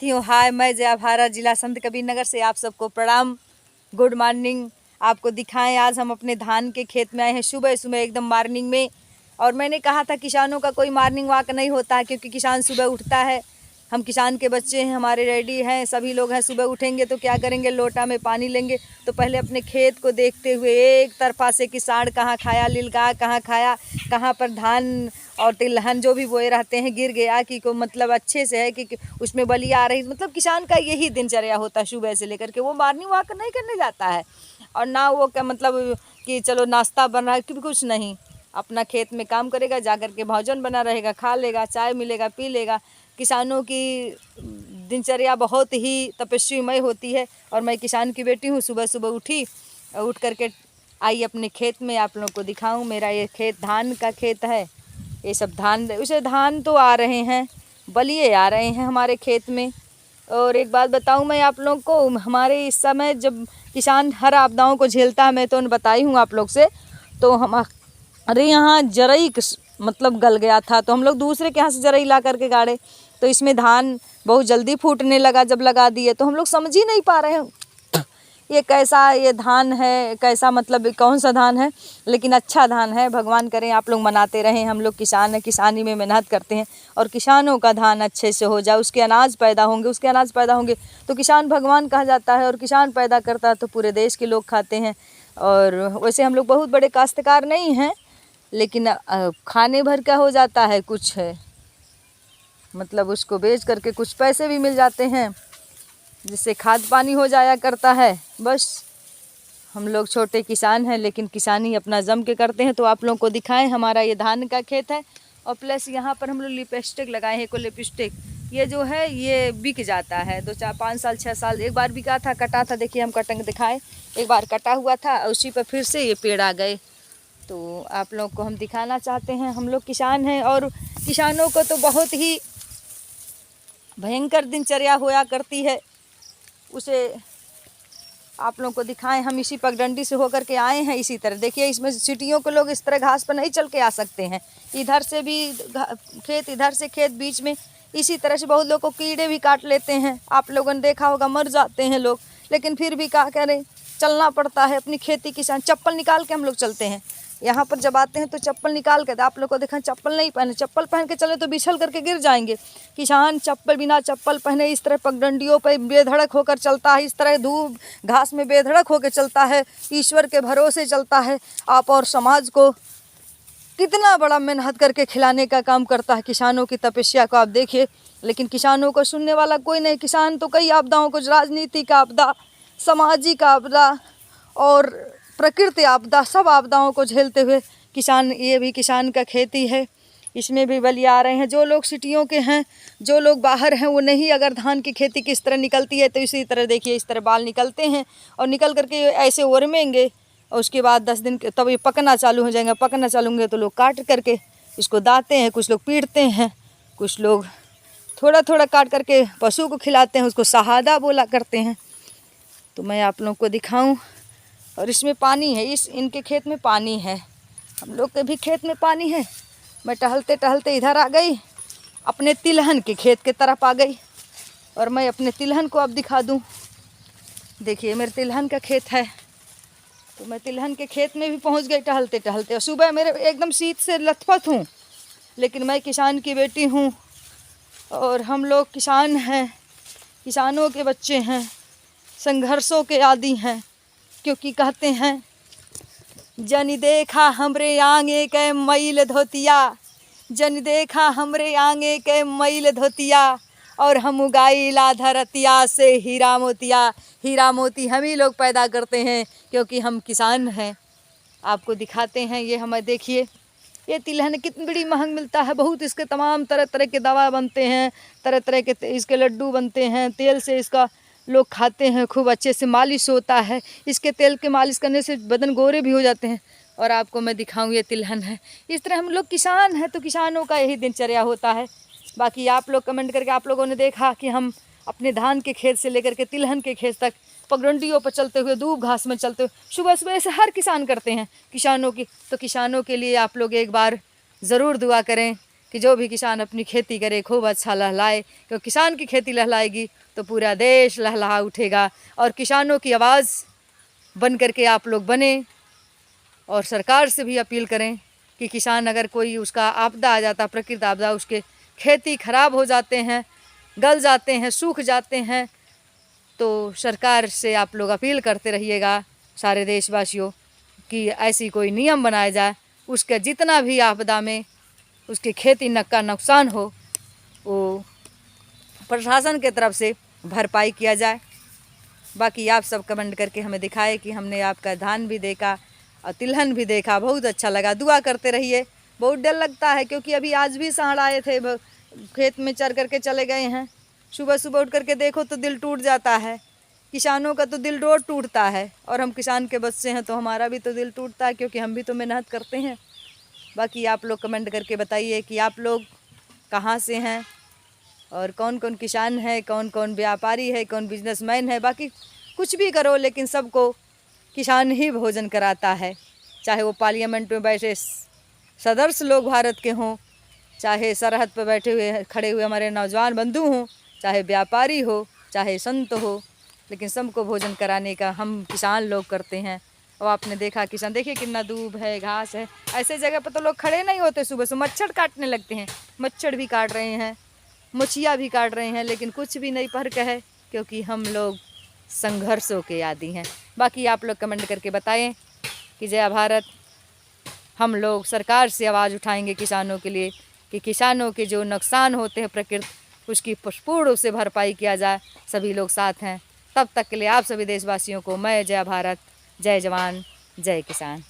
हाय, मैं जया भारत, जिला संत कबीर नगर से आप सबको प्रणाम। Good morning. आपको दिखाएं, आज हम अपने धान के खेत में आए हैं सुबह सुबह एकदम मॉर्निंग में। और मैंने कहा था किसानों का कोई मॉर्निंग वॉक नहीं होता है, क्योंकि किसान सुबह उठता है। हम किसान के बच्चे हैं, हमारे रेडी हैं, सभी लोग हैं। सुबह उठेंगे तो क्या करेंगे, लोटा में पानी लेंगे। तो पहले अपने खेत को देखते हुए एक तरफा से कि साढ़ कहाँ खाया, लीलगाय कहाँ खाया, कहाँ पर धान और तिलहन जो भी बोए रहते हैं गिर गया कि को मतलब अच्छे से है कि उसमें बली आ रही। मतलब किसान का यही दिनचर्या होता है सुबह से लेकर के। वो मॉर्निंग वॉक नहीं करने जाता है, और ना वो क्या मतलब कि चलो नाश्ता बन रहा है, क्योंकि कुछ नहीं। अपना खेत में काम करेगा, जा कर के भोजन बना रहेगा, खा लेगा, चाय मिलेगा, पी लेगा। किसानों की दिनचर्या बहुत ही तपस्वीमय होती है। और मैं किसान की बेटी हूँ। सुबह सुबह उठ करके आई अपने खेत में, आप लोगों को दिखाऊं। मेरा ये खेत धान का खेत है। ये सब धान तो आ रहे हैं, बलिए आ रहे हैं हमारे खेत में। और एक बात बताऊं मैं आप लोगों को, हमारे इस समय जब किसान हर आपदाओं को झेलता है, मैं तो बताई हूँ आप लोग से। तो हमारे यहाँ जरई मतलब गल गया था, तो हम लोग दूसरे के यहाँ से जरई ला करके गाड़े। तो इसमें धान बहुत जल्दी फूटने लगा। जब लगा दिए तो हम लोग समझ ही नहीं पा रहे हैं ये कैसा ये धान है, कैसा मतलब कौन सा धान है। लेकिन अच्छा धान है, भगवान करें आप लोग मनाते रहें। हम लोग किसान हैं, किसानी में मेहनत करते हैं, और किसानों का धान अच्छे से हो जाए, उसके अनाज पैदा होंगे तो किसान भगवान कहा जाता है। और किसान पैदा करता है तो पूरे देश के लोग खाते हैं। और वैसे हम लोग बहुत बड़े काश्तकार नहीं हैं, लेकिन खाने भर का हो जाता है कुछ है, मतलब उसको बेच करके कुछ पैसे भी मिल जाते हैं, जिससे खाद पानी हो जाया करता है। बस हम लोग छोटे किसान हैं, लेकिन किसानी अपना जम के करते हैं। तो आप लोगों को दिखाएं, हमारा ये धान का खेत है। और प्लस यहाँ पर हम लोग लिपस्टिक लगाए हैं, लिपस्टिक। ये जो है ये बिक जाता है 2 4 5 साल 6 साल। एक बार बिका था, कटा था। देखिए हम कटंग दिखाएं, एक बार कटा हुआ था, उसी पर फिर से ये पेड़ आ गए। तो आप लोग को हम दिखाना चाहते हैं, हम लोग किसान हैं। और किसानों को तो बहुत ही भयंकर दिनचर्या होया करती है, उसे आप लोगों को दिखाएं। हम इसी पगडंडी से होकर के आए हैं। इसी तरह देखिए, इसमें सिटियों के लोग इस तरह घास पर नहीं चल के आ सकते हैं। इधर से भी खेत, इधर से खेत, बीच में इसी तरह से बहुत लोग को कीड़े भी काट लेते हैं। आप लोगों ने देखा होगा, मर जाते हैं लोग, लेकिन फिर भी क्या करें, चलना पड़ता है अपनी खेती। किसान चप्पल निकाल के हम लोग चलते हैं। यहाँ पर जब आते हैं तो चप्पल निकाल के, आप लोग को देखा चप्पल नहीं पहने, चप्पल पहन के चले तो बिछल करके गिर जाएंगे। किसान चप्पल बिना चप्पल पहने इस तरह पगडंडियों पर बेधड़क होकर चलता है, इस तरह धूप घास में बेधड़क होकर चलता है, ईश्वर के भरोसे चलता है। आप और समाज को कितना बड़ा मेहनत करके खिलाने का काम करता है। किसानों की तपस्या को आप देखिए, लेकिन किसानों को सुनने वाला कोई नहीं। किसान तो कई आपदाओं को, राजनीतिक आपदा, सामाजिक आपदा और प्रकृति आपदा, सब आपदाओं को झेलते हुए किसान, ये भी किसान का खेती है, इसमें भी बलि आ रहे हैं। जो लोग सिटियों के हैं, जो लोग बाहर हैं, वो नहीं अगर धान की खेती किस तरह निकलती है तो इसी तरह देखिए, इस तरह बाल निकलते हैं और निकल करके ऐसे उरमेंगे। और उसके बाद 10 दिन के तब ये पकना चालू हो जाएंगे। पकना चालू होंगे तो लोग काट करके इसको दाते हैं, कुछ लोग पीटते हैं, कुछ लोग थोड़ा थोड़ा काट करके पशु को खिलाते हैं, उसको शहादा बोला करते हैं। तो मैं आप लोगों को दिखाऊं। और इसमें पानी है, इनके खेत में पानी है, हम लोग के भी खेत में पानी है। मैं टहलते टहलते इधर आ गई, अपने तिलहन के खेत के तरफ आ गई, और मैं अपने तिलहन को अब दिखा दूं। देखिए मेरे तिलहन का खेत है, तो मैं तिलहन के खेत में भी पहुंच गई टहलते टहलते। और सुबह मेरे एकदम शीत से लथपथ हूँ, लेकिन मैं किसान की बेटी हूँ, और हम लोग किसान हैं, किसानों के बच्चे हैं, संघर्षों के आदी हैं। क्योंकि कहते हैं, जन देखा हमरे आंगे के मैल धोतिया, जन देखा हमरे आंगे के मैल धोतिया, और हम उगाईला धरतिया से हीरा मोतिया। हीरा मोती हम ही लोग पैदा करते हैं, क्योंकि हम किसान हैं। आपको दिखाते हैं, ये हमें देखिए, ये तिलहन कितनी बड़ी महंग मिलता है। बहुत इसके तमाम तरह तरह के दवा बनते हैं, तरह तरह के इसके लड्डू बनते हैं, तेल से इसका लोग खाते हैं, खूब अच्छे से मालिश होता है। इसके तेल के मालिश करने से बदन गोरे भी हो जाते हैं। और आपको मैं दिखाऊं, ये तिलहन है। इस तरह हम लोग किसान हैं, तो किसानों का यही दिनचर्या होता है। बाकी आप लोग कमेंट करके आप लोगों ने देखा कि हम अपने धान के खेत से लेकर के तिलहन के खेत तक पगडंडियों पर चलते हुए, धूप घास में चलते हुए, सुबह सुबह ऐसे हर किसान करते हैं किसानों की। तो किसानों के लिए आप लोग एक बार ज़रूर दुआ करें कि जो भी किसान अपनी खेती करे खूब अच्छा लहलाए, क्योंकि किसान की खेती लहलाएगी तो पूरा देश लहलहा उठेगा। और किसानों की आवाज़ बन करके आप लोग बने और सरकार से भी अपील करें कि किसान अगर कोई उसका आपदा आ जाता, प्रकृति आपदा, उसके खेती खराब हो जाते हैं, गल जाते हैं, सूख जाते हैं, तो सरकार से आप लोग अपील करते रहिएगा सारे देशवासियों कि ऐसी कोई नियम बनाया जाए, उसके जितना भी आपदा में उसकी खेती का नुकसान हो वो प्रशासन के तरफ से भरपाई किया जाए। बाकी आप सब कमेंट करके हमें दिखाए कि हमने आपका धान भी देखा और तिलहन भी देखा, बहुत अच्छा लगा। दुआ करते रहिए। बहुत डर लगता है क्योंकि अभी आज भी सांड आए थे, खेत में चर करके चले गए हैं। सुबह सुबह उठ करके देखो तो दिल टूट जाता है। किसानों का तो दिल रोज टूटता है और हम किसान के बच्चे हैं तो हमारा भी तो दिल टूटता है, क्योंकि हम भी तो मेहनत करते हैं। बाकी आप लोग कमेंट करके बताइए कि आप लोग कहाँ से हैं और कौन कौन किसान है, कौन कौन व्यापारी है, कौन बिजनेसमैन है। बाकी कुछ भी करो लेकिन सबको किसान ही भोजन कराता है, चाहे वो पार्लियामेंट में बैठे सदस्य लोग भारत के हों, चाहे सरहद पर बैठे हुए खड़े हुए हमारे नौजवान बंधु हों, चाहे व्यापारी हो, चाहे संत हो, लेकिन सबको भोजन कराने का हम किसान लोग करते हैं। और आपने देखा किसान, देखिए कितना दूब है, घास है, ऐसे जगह पर तो लोग खड़े नहीं होते। सुबह से मच्छर काटने लगते हैं, मच्छर भी काट रहे हैं, मछिया भी काट रहे हैं, लेकिन कुछ भी नहीं फर्क है क्योंकि हम लोग संघर्षों के आदी हैं। बाकी आप लोग कमेंट करके बताएं कि जय भारत। हम लोग सरकार से आवाज़ उठाएंगे किसानों के लिए कि किसानों के जो नुकसान होते हैं प्रकृति, उसकी पूर्ण रूप से भरपाई किया जाए। सभी लोग साथ हैं। तब तक के लिए आप सभी देशवासियों को मैं जय भारत, जय जवान, जय किसान।